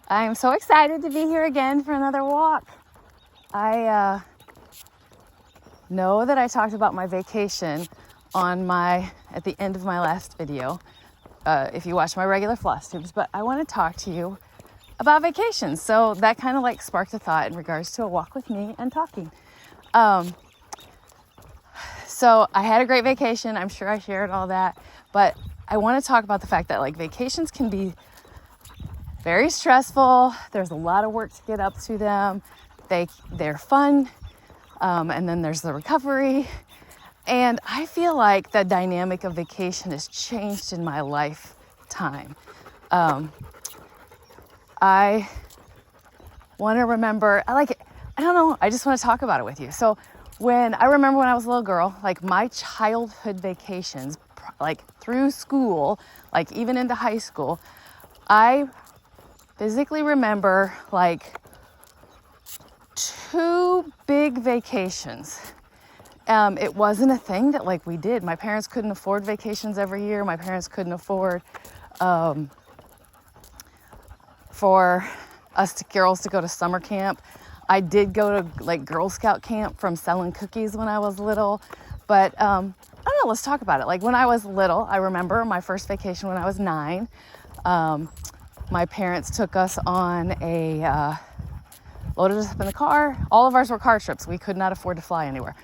I'm so excited to be here again for another walk. I know that I talked about my vacation at the end of my last video, if you watch my regular floss tubes, but I want to talk to you about vacations. So that kind of like sparked a thought in regards to a walk with me and talking. So I had a great vacation. I'm sure I shared all that, but I want to talk about the fact that like vacations can be very stressful. There's a lot of work to get up to them. They're fun. And then there's the recovery. And I feel like the dynamic of vacation has changed in my lifetime. I want to remember, I don't know, I just want to talk about it with you. So I remember when I was a little girl, like my childhood vacations, like through school, like even into high school, I physically remember like 2 big vacations. It wasn't a thing that like we did. My parents couldn't afford vacations every year. My parents couldn't afford for us girls to go to summer camp. I did go to like Girl Scout camp from selling cookies when I was little, but I don't know, let's talk about it. Like when I was little, I remember my first vacation when I was 9. My parents took us on loaded us up in the car. All of ours were car trips. We could not afford to fly anywhere.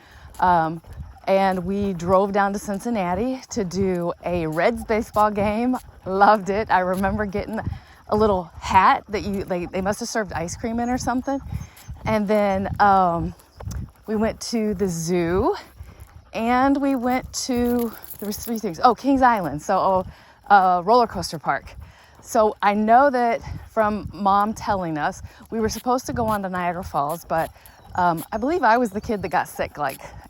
And we drove down to Cincinnati to do a Reds baseball game. Loved it. I remember getting a little hat that they must have served ice cream in or something. And then we went to the zoo, and we went to, there was 3 things. Oh, Kings Island, so roller coaster park. So I know that from Mom telling us, we were supposed to go on to Niagara Falls, but I believe I was the kid that got sick,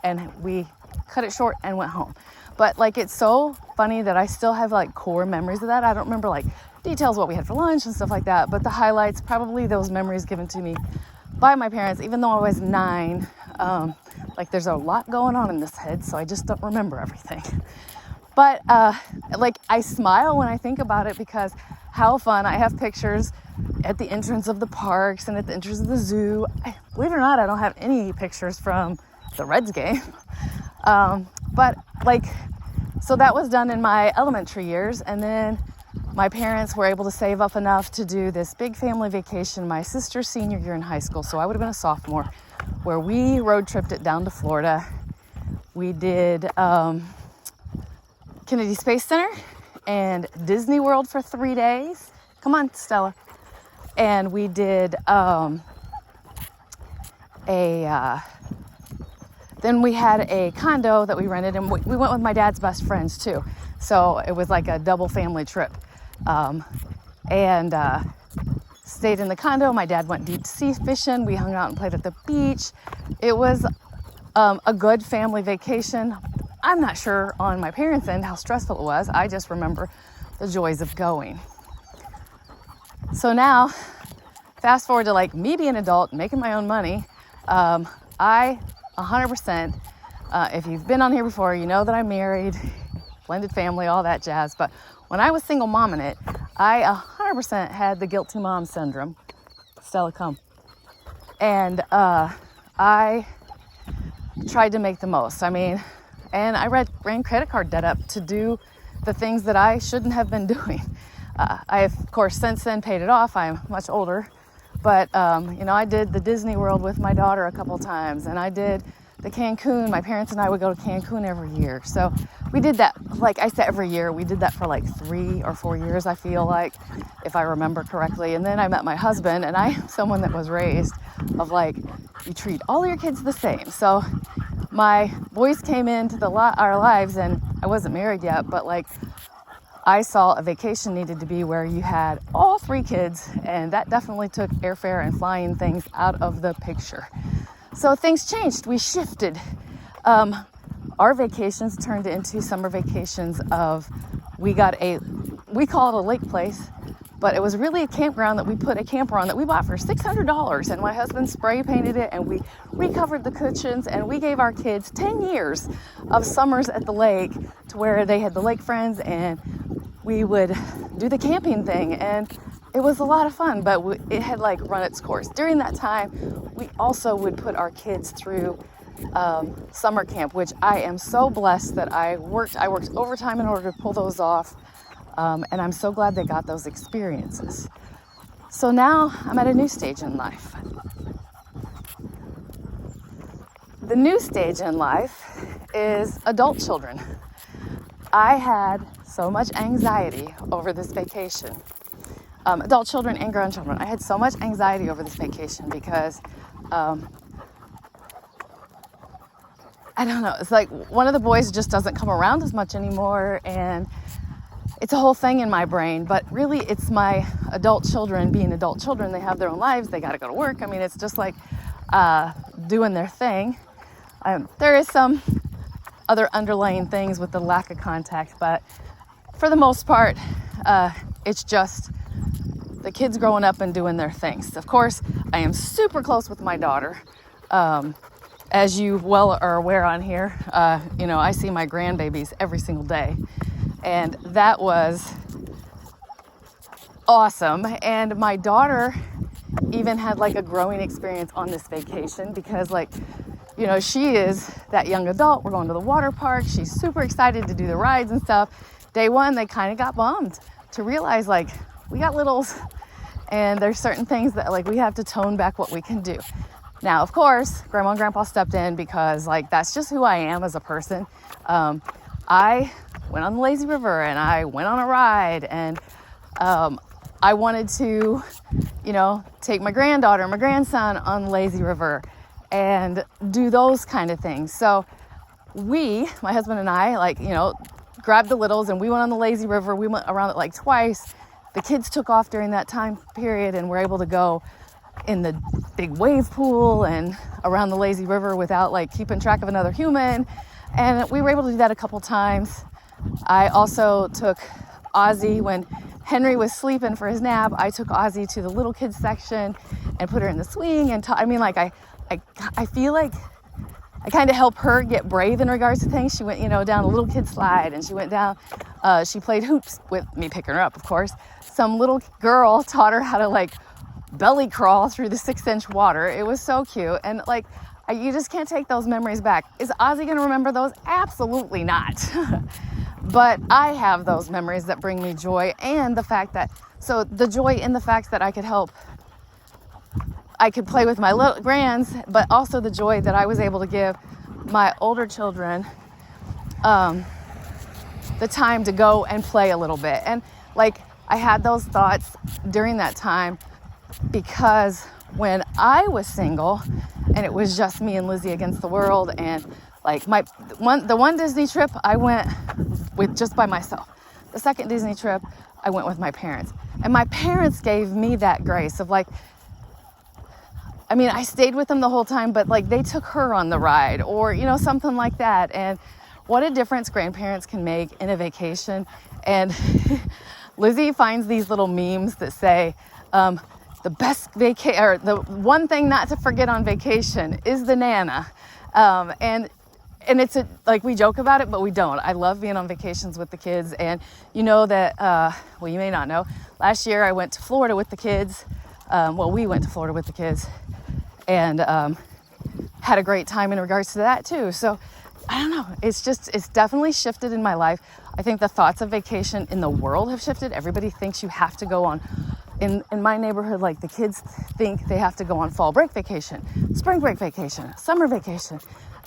and we cut it short and went home. But like, it's so funny that I still have like core memories of that. I don't remember like details what we had for lunch and stuff like that, but the highlights, probably those memories given to me by my parents, even though I was 9. Like there's a lot going on in this head, so I just don't remember everything. But like I smile when I think about it because how fun. I have pictures at the entrance of the parks and at the entrance of the zoo. Believe it or not, I don't have any pictures from the Reds game. But like, so that was done in my elementary years. And then my parents were able to save up enough to do this big family vacation my sister's senior year in high school. So I would have been a sophomore, where we road tripped it down to Florida. We did Kennedy Space Center and Disney World for 3 days. Come on, Stella. And we did then we had a condo that we rented, and we went with my dad's best friends too. So it was like a double family trip. And stayed in the condo. My dad went deep sea fishing. We hung out and played at the beach. It was a good family vacation. I'm not sure on my parents' end how stressful it was. I just remember the joys of going. So now, fast forward to like me being an adult, making my own money. I 100%, if you've been on here before, you know that I'm married, blended family, all that jazz. But when I was single mom in it, I 100% had the guilty mom syndrome. Stella, come. And I tried to make the most. I mean, and I ran credit card debt up to do the things that I shouldn't have been doing. I have, of course, since then paid it off. I'm much older. But, I did the Disney World with my daughter a couple times, and I did the Cancun. My parents and I would go to Cancun every year. So we did that, like I said, every year. We did that for like 3 or 4 years, I feel like, if I remember correctly. And then I met my husband, and I'm someone that was raised of like, you treat all your kids the same. So my boys came into our lives, and I wasn't married yet, but like, I saw a vacation needed to be where you had all 3 kids, and that definitely took airfare and flying things out of the picture. So things changed. We shifted. Our vacations turned into summer vacations we call it a lake place, but it was really a campground that we put a camper on that we bought for $600, and my husband spray painted it, and we recovered the cushions, and we gave our kids 10 years of summers at the lake to where they had the lake friends, and we would do the camping thing. And it was a lot of fun, but it had like run its course. During that time, we also would put our kids through summer camp, which I am so blessed that I worked overtime in order to pull those off. And I'm so glad they got those experiences. So now I'm at a new stage in life. The new stage in life is adult children. I had so much anxiety over this vacation. Adult children and grandchildren. I had so much anxiety over this vacation because I don't know, it's like one of the boys just doesn't come around as much anymore, and it's a whole thing in my brain. But really, it's my adult children being adult children. They have their own lives. They got to go to work. I mean, it's just like doing their thing. There is some other underlying things with the lack of contact, but for the most part, it's just the kids growing up and doing their things. Of course, I am super close with my daughter. As you well are aware on here, I see my grandbabies every single day. And that was awesome. And my daughter even had like a growing experience on this vacation because she is that young adult. We're going to the water park. She's super excited to do the rides and stuff. Day one, they kind of got bummed to realize we got littles and there's certain things that we have to tone back what we can do. Now, of course, Grandma and Grandpa stepped in because that's just who I am as a person. I went on the lazy river and I went on a ride, and I wanted to, take my granddaughter and my grandson on the lazy river and do those kind of things. So my husband and I, grabbed the littles and we went on the lazy river. We went around it twice. The kids took off during that time period and were able to go in the big wave pool and around the lazy river without keeping track of another human. And we were able to do that a couple times. I also took Ozzy when Henry was sleeping for his nap. I took Ozzy to the little kids section and put her in the swing. And I feel like I kind of help her get brave in regards to things. She went, down a little kid slide, and she went down, she played hoops with me picking her up, of course. Some little girl taught her how to belly crawl through the 6-inch water. It was so cute. And you just can't take those memories back. Is Ozzy going to remember those? Absolutely not. But I have those memories that bring me joy, and the joy in the fact that I could play with my little grands, but also the joy that I was able to give my older children the time to go and play a little bit. And I had those thoughts during that time because when I was single and it was just me and Lizzie against the world, and the one Disney trip I went with just by myself. The second Disney trip I went with my parents, and my parents gave me that grace of I stayed with them the whole time, but they took her on the ride or something like that. And what a difference grandparents can make in a vacation. And Lizzie finds these little memes that say the best or the one thing not to forget on vacation is the Nana. And it's we joke about it, but we don't. I love being on vacations with the kids. And you may not know, last year I went to Florida with the kids. We went to Florida with the kids and had a great time in regards to that too. So I don't know. It's definitely shifted in my life. I think the thoughts of vacation in the world have shifted. Everybody thinks you have to go on. In my neighborhood, the kids think they have to go on fall break vacation, spring break vacation, summer vacation.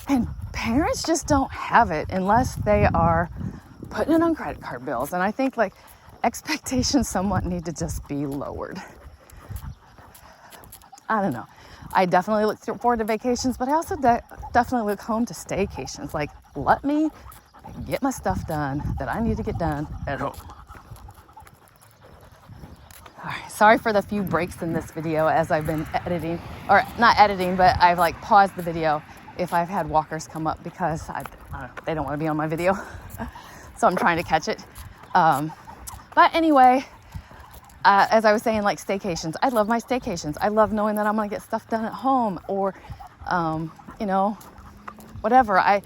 And parents just don't have it unless they are putting it on credit card bills. And I think expectations somewhat need to just be lowered. I don't know. I definitely look forward to vacations, but I also definitely look home to staycations. Let me get my stuff done that I need to get done at home. All right, sorry for the few breaks in this video as I've been editing, or not editing, but I've paused the video if I've had walkers come up because they don't want to be on my video. So I'm trying to catch it. But anyway, as I was saying, staycations. I love my staycations. I love knowing that I'm going to get stuff done at home or, whatever.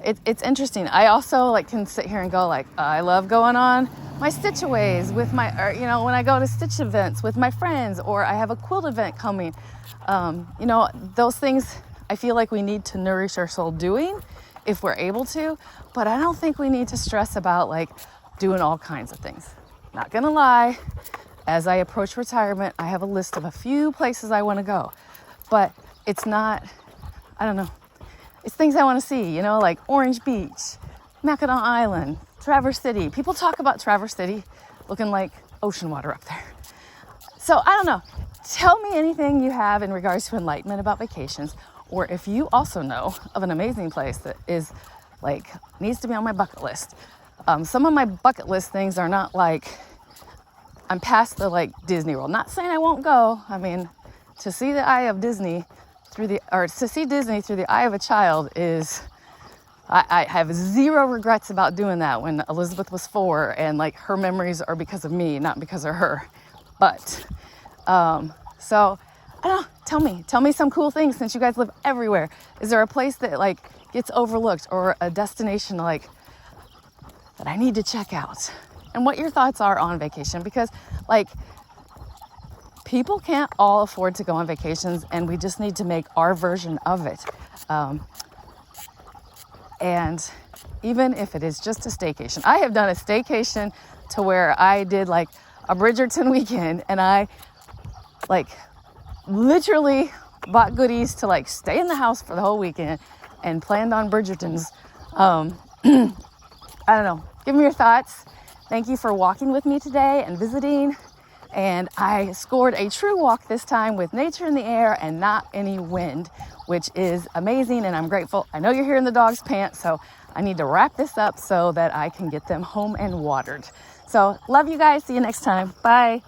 It's interesting. I also can sit here and go I love going on my stitchaways with my, or, you know, when I go to stitch events with my friends, or I have a quilt event coming. You know, those things I feel like we need to nourish our soul doing if we're able to, but I don't think we need to stress about like doing all kinds of things. Not gonna lie, as I approach retirement, I have a list of a few places I want to go, but it's not, I don't know, it's things I want to see, you know, like Orange Beach, Mackinac Island, Traverse City. People talk about Traverse City looking like ocean water up there. So I don't know. Tell me anything you have in regards to enlightenment about vacations, or if you also know of an amazing place that is like needs to be on my bucket list. Some of my bucket list things are not like I'm past the like Disney World. Not saying I won't go. I mean, to see the eye of Disney to see Disney through the eye of a child is. I have zero regrets about doing that when Elizabeth was 4, and like her memories are because of me, not because of her. But, so I don't know, tell me some cool things since you guys live everywhere. Is there a place that like gets overlooked, or a destination like that I need to check out? And what your thoughts are on vacation, because like people can't all afford to go on vacations, and we just need to make our version of it. And even if it is just a staycation, I have done a staycation to where I did like a Bridgerton weekend, and I like literally bought goodies to like stay in the house for the whole weekend and planned on Bridgertons. I don't know. Give me your thoughts. Thank you for walking with me today and visiting. And I scored a true walk this time with nature in the air and not any wind, which is amazing, and I'm grateful. I know you're hearing the dogs pant, so I need to wrap this up so that I can get them home and watered. So love you guys. See you next time. Bye.